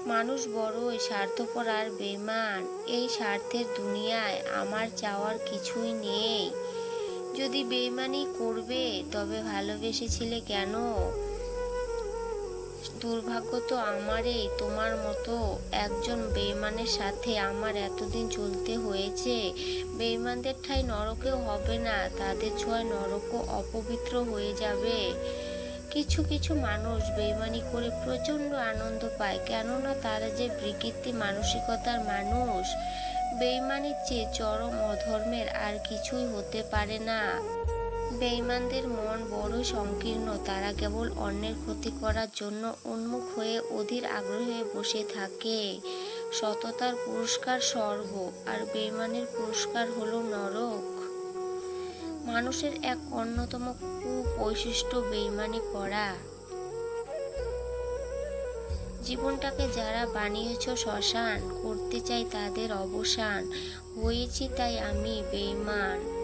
মানুষ বড়ই স্বার্থপর আর বেইমান। এই স্বার্থের দুনিয়ায় আমার চাওয়ার কিছুই নেই। যদি বেইমানি করবে তবে ভালোবেসেছিলে কেন? দুর্ভাগ্য তো আমারই, তোমার মতো একজন বেইমানের সাথে আমার এতদিন চলতে হয়েছে। বেইমানদের ঠাঁই নরকেও হবে না, তাদের ছোঁয়ায় নরকও অপবিত্র হয়ে যাবে। কিছু কিছু মানুষ বেইমানি করে প্রচণ্ড আনন্দ পায়, কেননা তারা যে বিকৃতি মানসিকতার মানুষ। বেইমানির চেয়ে চরম অধর্মের আর কিছুই হতে পারে না। বেঈমানদের মন বড়ই সংকীর্ণ, তারা কেবল অন্যের ক্ষতি করার জন্য উন্মুখ হয়ে অধীর আগ্রহে বসে থাকে। সততার পুরস্কার স্বর্গ, আর বেঈমানের পুরস্কার হলো নরক। মানুষের এক অন্যতম কুবৈশিষ্ট্য বেঈমানি করা। জীবনটাকে যারা বানিয়েছ শ্মশান, করতে চাই তাদের অবসান। হয়েছি তাই আমি বেঈমান।